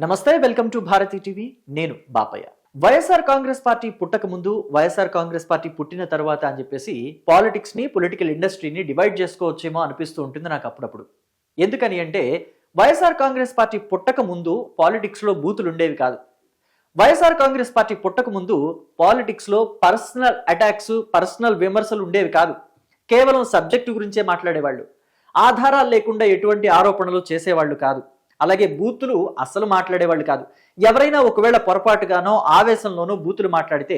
నమస్తే, welcome to Bharati TV. నేను Bapayya. YSR Congress party పుట్టక ముందు, వైఎస్ఆర్ కాంగ్రెస్ పార్టీ పుట్టిన తర్వాత అని చెప్పేసి పాలిటిక్స్ ని, పొలిటికల్ ఇండస్ట్రీని డివైడ్ చేసుకోవచ్చేమో అనిపిస్తూ ఉంటుంది నాకు అప్పుడప్పుడు. ఎందుకని అంటే వైఎస్ఆర్ కాంగ్రెస్ పార్టీ పుట్టక ముందు పాలిటిక్స్ లో బూతులు ఉండేవి కాదు. వైఎస్ఆర్ కాంగ్రెస్ పార్టీ పుట్టక ముందు పాలిటిక్స్ లో పర్సనల్ అటాక్స్, పర్సనల్ విమర్శలు ఉండేవి కాదు. కేవలం సబ్జెక్టు గురించే మాట్లాడేవాళ్ళు. ఆధారాలు లేకుండా ఎటువంటి ఆరోపణలు చేసేవాళ్ళు కాదు. అలాగే బూతులు అస్సలు మాట్లాడేవాళ్ళు కాదు. ఎవరైనా ఒకవేళ పొరపాటుగానో ఆవేశంలోనో బూతులు మాట్లాడితే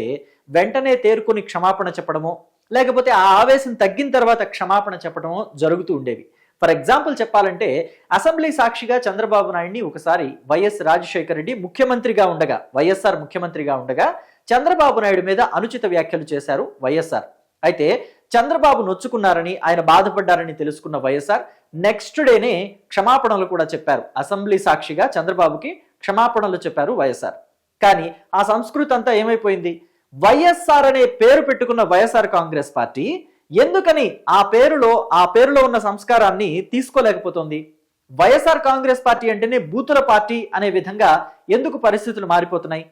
వెంటనే తేరుకొని క్షమాపణ చెప్పడమో, లేకపోతే ఆ ఆవేశం తగ్గిన తర్వాత క్షమాపణ చెప్పడమో జరుగుతూ ఉండేవి. ఫర్ ఎగ్జాంపుల్ చెప్పాలంటే అసెంబ్లీ సాక్షిగా చంద్రబాబు నాయుడిని ఒకసారి వైఎస్ రాజశేఖర రెడ్డి ముఖ్యమంత్రిగా ఉండగా, వైఎస్ఆర్ ముఖ్యమంత్రిగా ఉండగా చంద్రబాబు నాయుడు మీద అనుచిత వ్యాఖ్యలు చేశారు వైఎస్ఆర్. అయితే చంద్రబాబు నొచ్చుకున్నారని, ఆయన బాధపడ్డారని తెలుసుకున్న వైఎస్ఆర్ నెక్స్ట్ డేనే క్షమాపణలు కూడా చెప్పారు. అసెంబ్లీ సాక్షిగా చంద్రబాబుకి క్షమాపణలు చెప్పారు వైఎస్ఆర్. కానీ ఆ సంస్కృతి అంతా ఏమైపోయింది? వైఎస్ఆర్ అనే పేరు పెట్టుకున్న వైఎస్ఆర్ కాంగ్రెస్ పార్టీ ఎందుకని ఆ పేరులో ఉన్న సంస్కారాన్ని తీసుకోలేకపోతుంది? వైఎస్ఆర్ కాంగ్రెస్ పార్టీ అంటేనే బూతుల పార్టీ అనే విధంగా ఎందుకు పరిస్థితులు మారిపోతున్నాయి?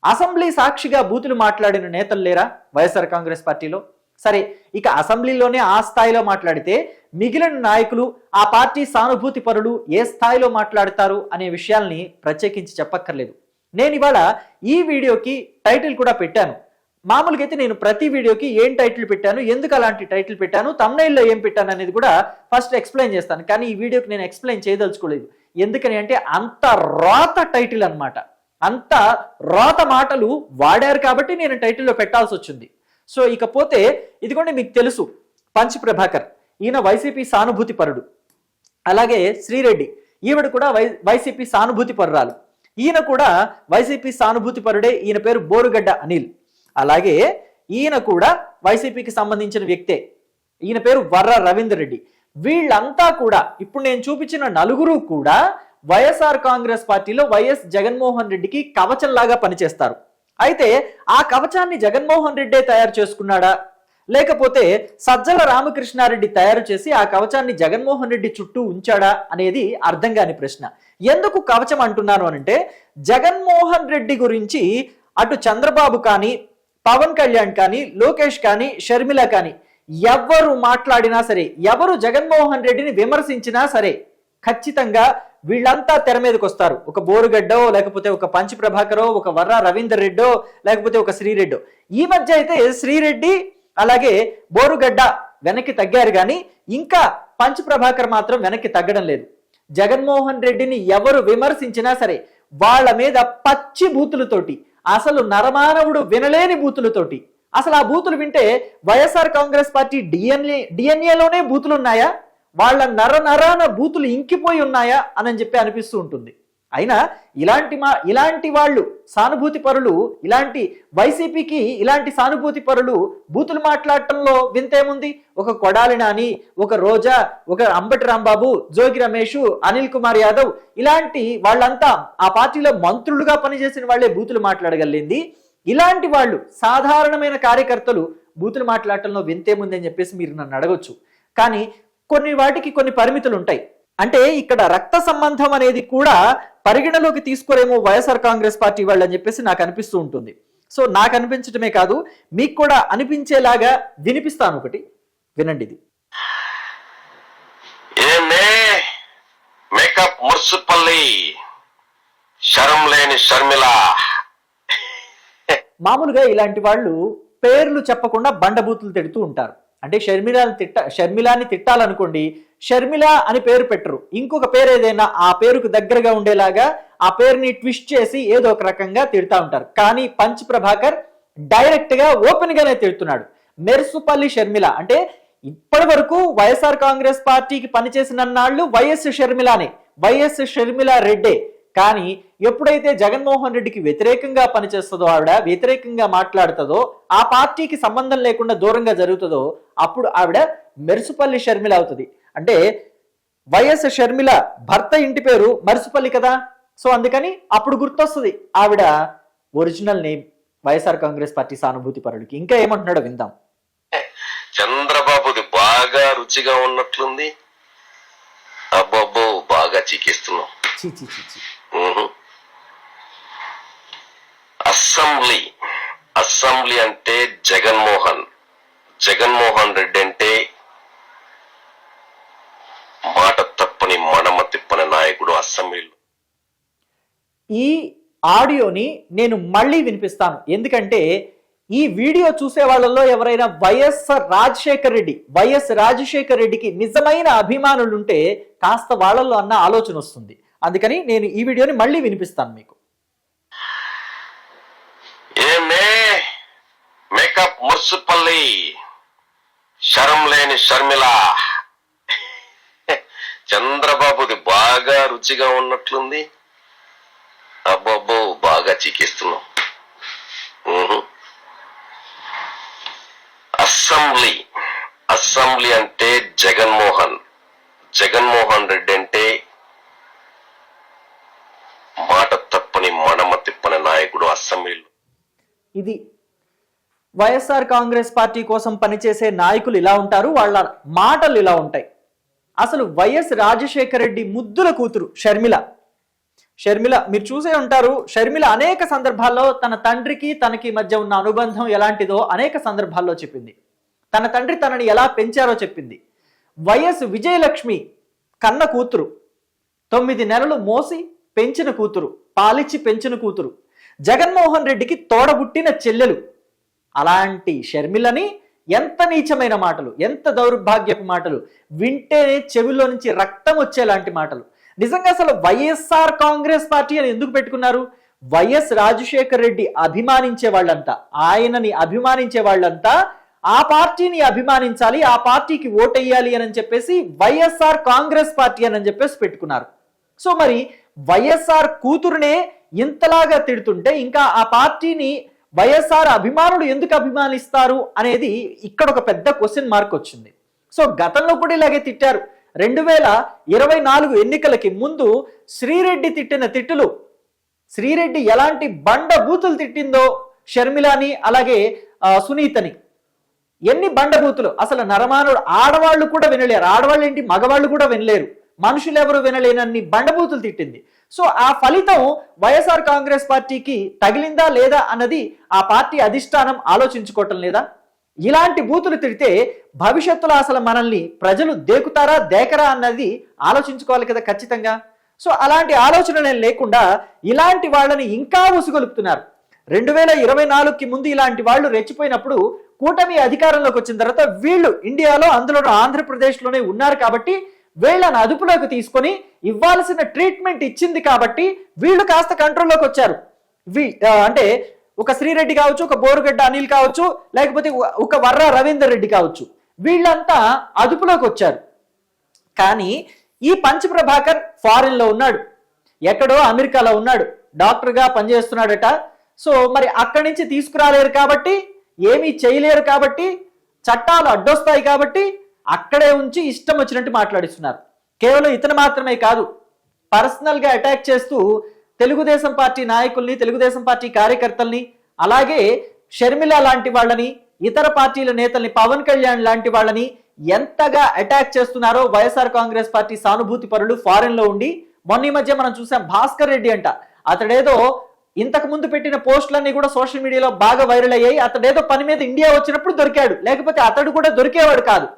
అసెంబ్లీ సాక్షిగా బూతులు మాట్లాడిన నేతలు లేరా వైఎస్ఆర్ కాంగ్రెస్ పార్టీలో? సరే, ఇక అసెంబ్లీలోనే ఆ స్థాయిలో మాట్లాడితే మిగిలిన నాయకులు, ఆ పార్టీ సానుభూతి పరులు ఏ స్థాయిలో మాట్లాడతారు అనే విషయాల్ని ప్రత్యేకించి చెప్పక్కర్లేదు. నేను ఇవాళ ఈ వీడియోకి టైటిల్ కూడా పెట్టాను. మామూలుగా అయితే నేను ప్రతి వీడియోకి ఏం టైటిల్ పెట్టాను, ఎందుకు అలాంటి టైటిల్ పెట్టాను, థంబ్నెయిల్లో ఏం పెట్టాను అనేది కూడా ఫస్ట్ ఎక్స్ప్లెయిన్ చేస్తాను. కానీ ఈ వీడియోకి నేను ఎక్స్ప్లెయిన్ చేయదలుచుకోలేదు. ఎందుకని అంటే అంత రోత టైటిల్ అనమాట. అంత రోత మాటలు వాడారు కాబట్టి నేను టైటిల్లో పెట్టాల్సి వచ్చింది. సో ఇకపోతే ఇదిగోండి, మీకు తెలుసు పంచ్ ప్రభాకర్, ఈయన వైసీపీ సానుభూతి పరుడు. అలాగే శ్రీరెడ్డి, ఈవిడ కూడా వైసీపీ సానుభూతి పరురాలు. ఈయన కూడా వైసీపీ సానుభూతి పరుడే. ఈయన పేరు బోరుగడ్డ అనిల్. అలాగే ఈయన కూడా వైసీపీకి సంబంధించిన వ్యక్తే. ఈయన పేరు వర్ర రవీందర్ రెడ్డి. వీళ్ళంతా కూడా, ఇప్పుడు నేను చూపించిన నలుగురు కూడా వైఎస్ఆర్ కాంగ్రెస్ పార్టీలో వైఎస్ జగన్మోహన్ రెడ్డికి కవచంలాగా పనిచేస్తారు. అయితే ఆ కవచాన్ని జగన్మోహన్ రెడ్డే తయారు చేసుకున్నాడా, లేకపోతే సజ్జల రామకృష్ణారెడ్డి తయారు చేసి ఆ కవచాన్ని జగన్మోహన్ రెడ్డి చుట్టూ ఉంచాడా అనేది అర్థం కాని ప్రశ్న. ఎందుకు కవచం అంటున్నాను అనంటే, జగన్మోహన్ రెడ్డి గురించి అటు చంద్రబాబు కానీ, పవన్ కళ్యాణ్ కానీ, లోకేష్ కానీ, షర్మిల కానీ ఎవరు మాట్లాడినా సరే, ఎవరు జగన్మోహన్ రెడ్డిని విమర్శించినా సరే ఖచ్చితంగా వీళ్ళంతా తెర మీదకి వస్తారు. ఒక బోరుగడ్డో, లేకపోతే ఒక పంచ్ ప్రభాకరో, ఒక వర్ర రవీందర్ రెడ్డో, లేకపోతే ఒక శ్రీరెడ్డో. ఈ మధ్య అయితే శ్రీరెడ్డి అలాగే బోరుగడ్డ వెనక్కి తగ్గారు, కానీ ఇంకా పంచ్ ప్రభాకర్ మాత్రం వెనక్కి తగ్గడం లేదు. జగన్మోహన్ రెడ్డిని ఎవరు విమర్శించినా సరే వాళ్ళ మీద పచ్చి బూతులతోటి, అసలు నరమానవుడు వినలేని బూతులతోటి, అసలు ఆ బూతులు వింటే వైఎస్ఆర్ కాంగ్రెస్ పార్టీ డిఎన్ఏలోనే బూతులు ఉన్నాయా, వాళ్ళ నరాన బూతులు ఇంకిపోయి ఉన్నాయా అని చెప్పి అనిపిస్తూ ఉంటుంది. అయినా ఇలాంటి వాళ్ళు సానుభూతి పరులు, ఇలాంటి వైసీపీకి ఇలాంటి సానుభూతి పరులు బూతులు మాట్లాడటంలో వింతేముంది? ఒక కొడాలి నాని, ఒక రోజా, ఒక అంబటి రాంబాబు, జోగి రమేష్, అనిల్ కుమార్ యాదవ్, ఇలాంటి వాళ్ళంతా ఆ పార్టీలో మంత్రులుగా పనిచేసిన వాళ్లే బూతులు మాట్లాడగలిగింది. ఇలాంటి వాళ్ళు, సాధారణమైన కార్యకర్తలు బూతులు మాట్లాడటంలో వింతేముంది అని చెప్పేసి మీరు నన్ను అడగొచ్చు. కానీ కొన్ని వాటికి కొన్ని పరిమితులు ఉంటాయి. అంటే ఇక్కడ రక్త సంబంధం అనేది కూడా పరిగణలోకి తీసుకోరేమో వైఎస్ఆర్ కాంగ్రెస్ పార్టీ వాళ్ళు అని చెప్పేసి నాకు అనిపిస్తూ ఉంటుంది. సో నాకు అనిపించడమే కాదు, మీకు కూడా అనిపించేలాగా వినిపిస్తాను. ఒకటి వినండి. ఇది మేకప్ ముర్సుపల్లి శరం లేని షర్మిల. మామూలుగా ఇలాంటి వాళ్ళు పేర్లు చెప్పకుండా బండబూతులు తిడుతూ ఉంటారు. అంటే షర్మిలాని తిట్టాలనుకోండి, షర్మిల అని పేరు పెట్టరు, ఇంకొక పేరు ఏదైనా ఆ పేరుకు దగ్గరగా ఉండేలాగా ఆ పేరుని ట్విస్ట్ చేసి ఏదో ఒక రకంగా తిడతా ఉంటారు. కానీ పంచ్ ప్రభాకర్ డైరెక్ట్ గా ఓపెన్ గానే తిడుతున్నాడు. మెర్సుపల్లి షర్మిల అంటే ఇప్పటి వరకు వైఎస్ఆర్ కాంగ్రెస్ పార్టీకి పనిచేసిన నాళ్ళు వైఎస్ షర్మిల రెడ్డే. కానీ ఎప్పుడైతే జగన్మోహన్ రెడ్డికి వ్యతిరేకంగా పనిచేస్తుందో, ఆవిడ వ్యతిరేకంగా మాట్లాడుతుందో, ఆ పార్టీకి సంబంధం లేకుండా దూరంగా జరుగుతుందో, అప్పుడు ఆవిడ మెర్సుపల్లి షర్మిల అవుతుంది. అంటే వైఎస్ షర్మిల భర్త ఇంటి పేరు మెర్సుపల్లి కదా, సో అందుకని అప్పుడు గుర్తొస్తుంది ఆవిడ original name YSR Congress party సానుభూతి పరుడికి. ఇంకా ఏమంటున్నాడో విందాం. చంద్రబాబుది బాగా రుచిగా ఉన్నట్లుంది. అబ్బబ్బో, బాగా చీకిస్తున్నావు. అసెంబ్లీ అసెంబ్లీ అంటే జగన్మోహన్ రెడ్డి అంటే మాట తప్పని మడమ తిప్పని నాయకుడు అసెంబ్లీలో. ఈ ఆడియోని నేను మళ్ళీ వినిపిస్తాను, ఎందుకంటే ఈ వీడియో చూసే వాళ్ళలో ఎవరైనా వైఎస్ రాజశేఖర రెడ్డికి నిజమైన అభిమానులు ఉంటే కాస్త వాళ్ళల్లో అన్న ఆలోచన వస్తుంది. అందుకని నేను ఈ వీడియోని మళ్ళీ వినిపిస్తాను మీకు. ఏమే మేకప్ ముర్సుపల్లి, శరం లేని షర్మిల, చంద్రబాబుది బాగా రుచిగా ఉన్నట్లుంది. అబ్బబ్బో బాగా చీకిస్తున్నాం. అసెంబ్లీ అంటే జగన్మోహన్ రెడ్డి అంటే మాట తప్పని మడమ తిప్పని నాయకుడు అసెంబ్లీలో. ఇది వైఎస్ఆర్ కాంగ్రెస్ పార్టీ కోసం పనిచేసే నాయకులు ఇలా ఉంటారు, వాళ్ళ మాటలు ఇలా ఉంటాయి. అసలు వైఎస్ రాజశేఖర రెడ్డి ముద్దుల కూతురు షర్మిల మీరు చూసే ఉంటారు. షర్మిల అనేక సందర్భాల్లో తన తండ్రికి తనకి మధ్య ఉన్న అనుబంధం ఎలాంటిదో అనేక సందర్భాల్లో చెప్పింది. తన తండ్రి తనని ఎలా పెంచారో చెప్పింది. వైఎస్ విజయలక్ష్మి కన్న కూతురు, 9 నెలలు మోసి పెంచిన కూతురు, పాలిచ్చి పెంచిన కూతురు, జగన్మోహన్ రెడ్డికి తోడబుట్టిన చెల్లెలు. అలాంటి షర్మిలని ఎంత నీచమైన మాటలు, ఎంత దౌర్భాగ్యపు మాటలు, వింటేనే చెవిలో నుంచి రక్తం వచ్చేలాంటి మాటలు. నిజంగా అసలు వైఎస్ఆర్ కాంగ్రెస్ పార్టీ అని ఎందుకు పెట్టుకున్నారు? వైఎస్ రాజశేఖర రెడ్డి అభిమానించే వాళ్ళంతా, ఆయనని అభిమానించే వాళ్ళంతా ఆ పార్టీని అభిమానించాలి, ఆ పార్టీకి ఓటెయ్యాలి అని చెప్పేసి వైఎస్ఆర్ కాంగ్రెస్ పార్టీ అని చెప్పేసి పెట్టుకున్నారు. సో మరి వైఎస్ఆర్ కూతురునే ఇంతలాగా తిడుతుంటే ఇంకా ఆ పార్టీని వైఎస్ఆర్ అభిమానులు ఎందుకు అభిమానిస్తారు అనేది ఇక్కడ ఒక పెద్ద క్వశ్చన్ మార్క్ వచ్చింది. సో గతంలో కూడా ఇలాగే తిట్టారు. 2024 ఎన్నికలకి ముందు శ్రీరెడ్డి తిట్టిన తిట్టులు, శ్రీరెడ్డి ఎలాంటి బండ బూతులు తిట్టిందో షర్మిలాని అలాగే సునీతని, ఎన్ని బండబూతులు అసలు నరమానుడు ఆడవాళ్ళు కూడా వినలేరు. ఆడవాళ్ళు ఏంటి, మగవాళ్ళు కూడా వినలేరు, మనుషులు ఎవరు వినలేనన్ని బండబూతులు తిట్టింది. సో ఆ ఫలితం వైఎస్ఆర్ కాంగ్రెస్ పార్టీకి తగిలిందా లేదా అన్నది ఆ పార్టీ అధిష్టానం ఆలోచించుకోవటం లేదా? ఇలాంటి బూతులు తిడితే భవిష్యత్తులో అసలు మనల్ని ప్రజలు దేకుతారా దేకరా అన్నది ఆలోచించుకోవాలి కదా ఖచ్చితంగా. సో అలాంటి ఆలోచన లేకుండా ఇలాంటి వాళ్ళని ఇంకా ఉసుగొలుపుతున్నారు. 2024కి ముందు ఇలాంటి వాళ్ళు రెచ్చిపోయినప్పుడు కూటమి అధికారంలోకి వచ్చిన తర్వాత వీళ్ళు ఇండియాలో, అందులో ఆంధ్రప్రదేశ్లోనే ఉన్నారు కాబట్టి వీళ్ళని అదుపులోకి తీసుకొని ఇవ్వాల్సిన ట్రీట్మెంట్ ఇచ్చింది కాబట్టి వీళ్ళు కాస్త కంట్రోల్లోకి వచ్చారు. అంటే ఒక శ్రీరెడ్డి కావచ్చు, ఒక బోరుగడ్డ అనిల్ కావచ్చు, లేకపోతే ఒక వర్ర రవీందర్ రెడ్డి కావచ్చు, వీళ్ళంతా అదుపులోకి వచ్చారు. కానీ ఈ పంచ్ ప్రభాకర్ ఫారిన్ లో ఉన్నాడు, ఎక్కడో అమెరికాలో ఉన్నాడు, డాక్టర్గా పనిచేస్తున్నాడట. సో మరి అక్కడి నుంచి తీసుకురాలేరు కాబట్టి, ఏమీ చేయలేరు కాబట్టి, చట్టాలు అడ్డొస్తాయి కాబట్టి అక్కడే ఉంచి ఇష్టం వచ్చినట్టు మాట్లాడిస్తున్నారు. కేవలం ఇతను మాత్రమే కాదు, పర్సనల్ గా అటాక్ చేస్తూ తెలుగుదేశం పార్టీ నాయకుల్ని, తెలుగుదేశం పార్టీ కార్యకర్తల్ని, అలాగే షర్మిల లాంటి వాళ్ళని, ఇతర పార్టీల నేతల్ని, పవన్ కళ్యాణ్ లాంటి వాళ్ళని ఎంతగా అటాక్ చేస్తున్నారో వైఎస్ఆర్ కాంగ్రెస్ పార్టీ సానుభూతి పరులు ఫారెన్ లో ఉండి. మొన్న ఈ మధ్య మనం చూసాం భాస్కర్ రెడ్డి అంట, అతడేదో ఇంతకు ముందు పెట్టిన పోస్టులన్నీ కూడా సోషల్ మీడియాలో బాగా వైరల్ అయ్యాయి. అతడేదో పని మీద ఇండియా వచ్చినప్పుడు దొరికాడు, లేకపోతే అతడు కూడా దొరికేవాడు కాదు.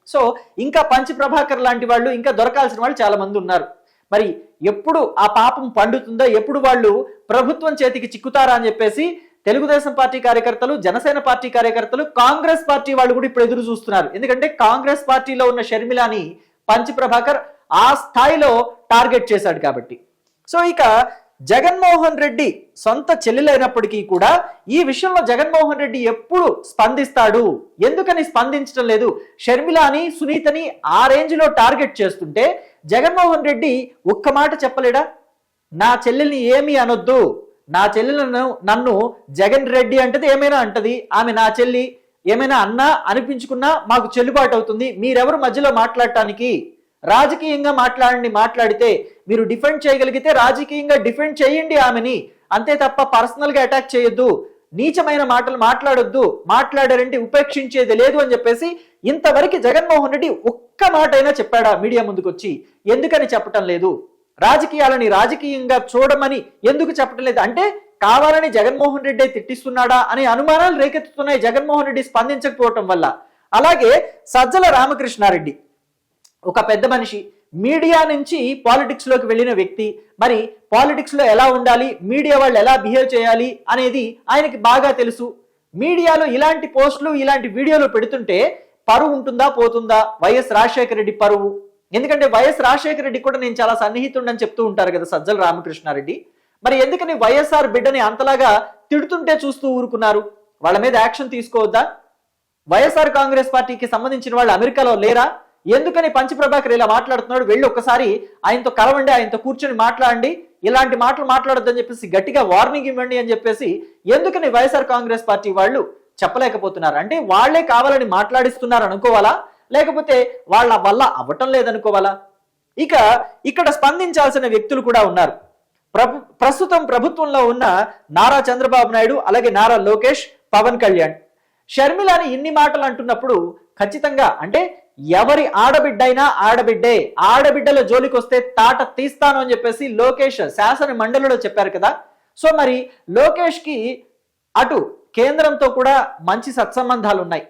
సో ఇంకా పంచ్ ప్రభాకర్ లాంటి వాళ్ళు, ఇంకా దొరకాల్సిన వాళ్ళు చాలా మంది ఉన్నారు. మరి ఎప్పుడు ఆ పాపం పండుతుందో, ఎప్పుడు వాళ్ళు ప్రభుత్వం చేతికి చిక్కుతారా అని చెప్పేసి తెలుగుదేశం పార్టీ కార్యకర్తలు, జనసేన పార్టీ కార్యకర్తలు, కాంగ్రెస్ పార్టీ వాళ్ళు కూడా ఇప్పుడు ఎదురు చూస్తున్నారు. ఎందుకంటే కాంగ్రెస్ పార్టీలో ఉన్న షర్మిలాని పంచ్ ప్రభాకర్ ఆ స్థాయిలో టార్గెట్ చేశాడు కాబట్టి. సో ఇక జగన్మోహన్ రెడ్డి సొంత చెల్లెలైనప్పటికీ కూడా ఈ విషయంలో జగన్మోహన్ రెడ్డి ఎప్పుడు స్పందిస్తాడు, ఎందుకని స్పందించడం లేదు? షర్మిలాని, సునీతని ఆ రేంజ్ లో టార్గెట్ చేస్తుంటే జగన్మోహన్ రెడ్డి ఒక్క మాట చెప్పలేడా? నా చెల్లెల్ని ఏమీ అనొద్దు, నా చెల్లెలను నన్ను జగన్ రెడ్డి అంటది ఏమైనా అంటది, ఆమె నా చెల్లి, ఏమైనా అన్నా అనిపించుకున్నా మాకు చెల్లుబాటు అవుతుంది, మీరెవరు మధ్యలో మాట్లాడటానికి? రాజకీయంగా మాట్లాడితే మీరు డిఫెండ్ చేయగలిగితే రాజకీయంగా డిఫెండ్ చేయండి ఆమెని, అంతే తప్ప పర్సనల్ గా అటాక్ చేయొద్దు, నీచమైన మాటలు మాట్లాడొద్దు, మాట్లాడారంటే ఉపేక్షించేది లేదు అని చెప్పేసి ఇంతవరకు జగన్మోహన్ రెడ్డి ఒక్క మాట అయినా చెప్పాడా మీడియా ముందుకు వచ్చి? ఎందుకని చెప్పటం లేదు? రాజకీయాలని రాజకీయంగా చూడమని ఎందుకు చెప్పటం లేదు? అంటే కావాలని జగన్మోహన్ రెడ్డి తిట్టిస్తున్నాడా అనే అనుమానాలు రేకెత్తుతున్నాయి జగన్మోహన్ రెడ్డి స్పందించకపోవటం వల్ల. అలాగే సజ్జల రామకృష్ణారెడ్డి ఒక పెద్ద మనిషి, మీడియా నుంచి పాలిటిక్స్ లోకి వెళ్ళిన వ్యక్తి. మరి పాలిటిక్స్ లో ఎలా ఉండాలి, మీడియా వాళ్ళు ఎలా బిహేవ్ చేయాలి అనేది ఆయనకి బాగా తెలుసు. మీడియాలో ఇలాంటి పోస్టులు ఇలాంటి వీడియోలు పెడుతుంటే పరువు ఉంటుందా పోతుందా? వైఎస్ రాజశేఖర రెడ్డి పరువు. ఎందుకంటే వైఎస్ రాజశేఖర రెడ్డి కూడా నేను చాలా సన్నిహితుడని చెప్తూ ఉంటారు కదా సజ్జల రామకృష్ణారెడ్డి. మరి ఎందుకని వైఎస్ఆర్ బిడ్డని అంతలాగా తిడుతుంటే చూస్తూ ఊరుకున్నారు? వాళ్ళ మీద యాక్షన్ తీసుకోవద్దా? వైఎస్ఆర్ కాంగ్రెస్ పార్టీకి సంబంధించిన వాళ్ళు అమెరికాలో లేరా? ఎందుకని పంచప్రభాకర్ ఇలా మాట్లాడుతున్నాడు? వెళ్ళి ఒక్కసారి ఆయనతో కలవండి, ఆయనతో కూర్చొని మాట్లాడండి, ఇలాంటి మాటలు మాట్లాడొద్దని చెప్పేసి గట్టిగా వార్నింగ్ ఇవ్వండి అని చెప్పేసి ఎందుకని వైఎస్ఆర్ కాంగ్రెస్ పార్టీ వాళ్ళు చెప్పలేకపోతున్నారు? అంటే వాళ్లే కావాలని మాట్లాడిస్తున్నారు అనుకోవాలా, లేకపోతే వాళ్ళ వల్ల అవ్వటం లేదనుకోవాలా? ఇక ఇక్కడ స్పందించాల్సిన వ్యక్తులు కూడా ఉన్నారు. ప్రస్తుతం ప్రభుత్వంలో ఉన్న నారా చంద్రబాబు నాయుడు, అలాగే నారా లోకేష్, పవన్ కళ్యాణ్. షర్మిలని ఇన్ని మాటలు అంటున్నప్పుడు ఖచ్చితంగా అంటే ఎవరి ఆడబిడ్డైనా ఆడబిడ్డే, ఆడబిడ్డల జోలికి వస్తే తాట తీస్తాను అని చెప్పేసి లోకేష్ శాసన మండలిలో చెప్పారు కదా. సో మరి లోకేష్ కి అటు కేంద్రంతో కూడా మంచి సత్సంబంధాలు ఉన్నాయి.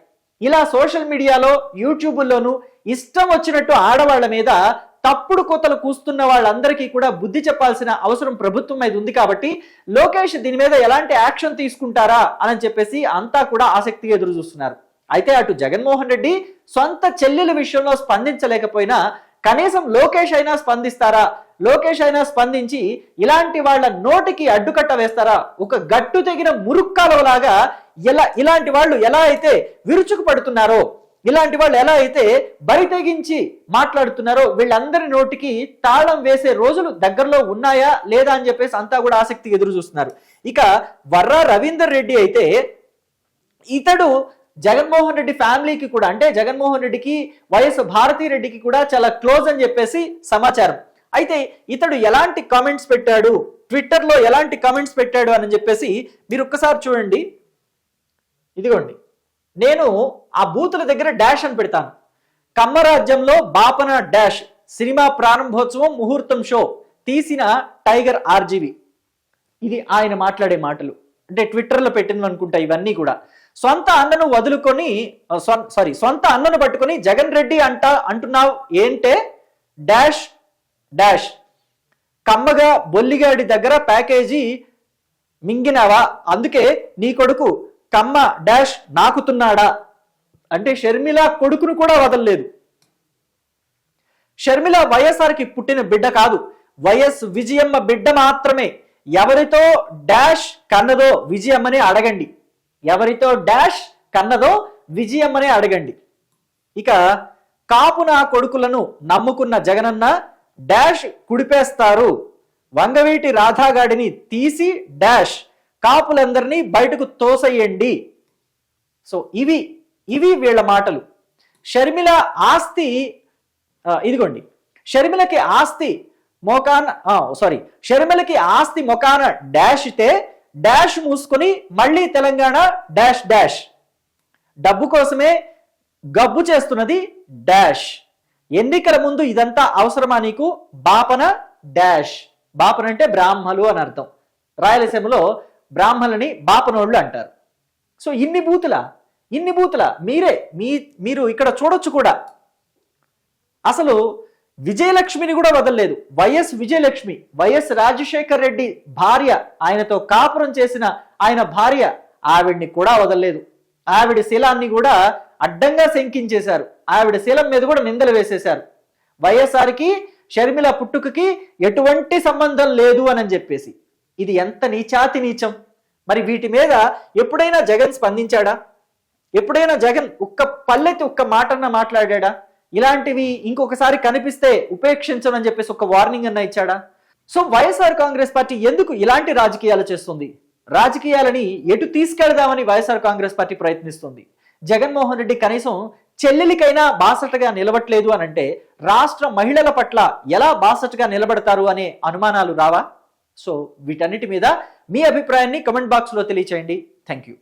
ఇలా సోషల్ మీడియాలో యూట్యూబ్లోనూ ఇష్టం వచ్చినట్టు ఆడవాళ్ల మీద తప్పుడు కోతలు కూస్తున్న వాళ్ళందరికీ కూడా బుద్ధి చెప్పాల్సిన అవసరం ప్రభుత్వం మీద ఉంది. కాబట్టి లోకేష్ దీని మీద ఎలాంటి యాక్షన్ తీసుకుంటారా అని చెప్పేసి అంతా కూడా ఆసక్తిగా ఎదురు చూస్తున్నారు. అయితే అటు జగన్మోహన్ రెడ్డి సొంత చెల్లెల విషయంలో స్పందించలేకపోయినా కనీసం లోకేష్ అయినా స్పందిస్తారా? లోకేష్ అయినా స్పందించి ఇలాంటి వాళ్ళ నోటికి అడ్డుకట్ట వేస్తారా? ఒక గట్టు తెగిన మురుక్కాలలాగా ఇలాంటి వాళ్ళు ఎలా అయితే విరుచుకు పడుతున్నారో, ఇలాంటి వాళ్ళు ఎలా అయితే బరి తెగించి మాట్లాడుతున్నారో వీళ్ళందరి నోటికి తాళం వేసే రోజులు దగ్గరలో ఉన్నాయా లేదా అని చెప్పేసి అంతా కూడా ఆసక్తిగా ఎదురు చూస్తున్నారు. ఇక వర్రా రవీందర్ రెడ్డి అయితే ఇతడు జగన్మోహన్ రెడ్డి ఫ్యామిలీకి కూడా అంటే జగన్మోహన్ రెడ్డికి వైఎస్ భారతీరెడ్డికి కూడా చాలా క్లోజ్ అని చెప్పేసి సమాచారం. అయితే ఇతడు ఎలాంటి కామెంట్స్ పెట్టాడు, ట్విట్టర్లో ఎలాంటి కామెంట్స్ పెట్టాడు అని చెప్పేసి మీరు ఒక్కసారి చూడండి. ఇదిగోండి, నేను ఆ బూతుల దగ్గర డాష్ అని పెడతాను. కమ్మరాజ్యంలో బాపన డాష్ సినిమా ప్రారంభోత్సవం ముహూర్తం షో తీసిన టైగర్ ఆర్జీవి. ఇది ఆయన మాట్లాడే మాటలు. అంటే ట్విట్టర్లో పెట్టింది అనుకుంటా ఇవన్నీ కూడా. సొంత అన్నను వదులుకొని సొంత అన్నను పట్టుకొని జగన్ రెడ్డి అంటున్నావు ఏంటే డాష్ డాష్. కమ్మగా బొల్లిగాడి దగ్గర ప్యాకేజీ మింగినావా, అందుకే నీ కొడుకు కమ్మ డాష్ నాకుతున్నాడా. అంటే షర్మిల కొడుకును కూడా వదలలేదు. షర్మిల వైఎస్ఆర్కి పుట్టిన బిడ్డ కాదు, వైఎస్ విజయమ్మ బిడ్డ మాత్రమే. ఎవరితో డాష్ కన్నదో విజయమ్మని అడగండి, ఎవరితో డాష్ కన్నదో విజయమ్మనే అడగండి. ఇక కాపు నా కొడుకులను నమ్ముకున్న జగనన్న డాష్ కుడిపేస్తారు, వంగవీటి రాధాగాడిని తీసి డాష్ కాపులందరినీ బయటకు తోసయ్యండి. సో ఇవి వీళ్ళ మాటలు. షర్మిల ఆస్తి ఇదిగోండి, షర్మిలకి ఆస్తి మొకాన డాష్ ఇతే డాష్ మూసుకొని మళ్ళీ తెలంగాణ డాష్ డాష్. డబ్బు కోసమే గబ్బు చేస్తున్నది డాష్. ఎన్నికల ముందు ఇదంతా అవసరమా నీకు? బాపన డాష్. బాపన అంటే బ్రాహ్మలు అని అర్థం. రాయలసీమలో బ్రాహ్మణులని బాపనోళ్ళు అంటారు. సో ఇన్ని బూతుల మీరు ఇక్కడ చూడొచ్చు కూడా. అసలు విజయలక్ష్మిని కూడా వదలలేదు. వైఎస్ విజయలక్ష్మి, వైఎస్ రాజశేఖర్ రెడ్డి భార్య, ఆయనతో కాపురం చేసిన ఆయన భార్య, ఆవిడ్ని కూడా వదలలేదు. ఆవిడ శీలాన్ని కూడా అడ్డంగా శంకించేశారు. ఆవిడ శీలం మీద కూడా నిందలు వేసేశారు. వైఎస్ఆర్కి షర్మిల పుట్టుకకి ఎటువంటి సంబంధం లేదు అని చెప్పేసి. ఇది ఎంత నీచాతి నీచం. మరి వీటి మీద ఎప్పుడైనా జగన్ స్పందించాడా? ఎప్పుడైనా జగన్ ఒక్క పల్లెత్తి ఒక్క మాటన్న మాట్లాడా? ఇలాంటివి ఇంకొకసారి కనిపిస్తే ఉపేక్షించమని చెప్పేసి ఒక వార్నింగ్ అన్న ఇచ్చాడా? సో వైఎస్ఆర్ కాంగ్రెస్ పార్టీ ఎందుకు ఇలాంటి రాజకీయాలు చేస్తుంది? రాజకీయాలని ఎటు తీసుకెళ్దామని వైఎస్ఆర్ కాంగ్రెస్ పార్టీ ప్రయత్నిస్తుంది. జగన్మోహన్ రెడ్డి కనీసం చెల్లెలికైనా బాసటగా నిలబడలేదు అని అంటే రాష్ట్ర మహిళల పట్ల ఎలా బాసటగా నిలబడతారు అనే అనుమానాలు రావా? సో వీటన్నిటి మీద మీ అభిప్రాయాన్ని కమెంట్ బాక్స్లో తెలియచేయండి. Thank you.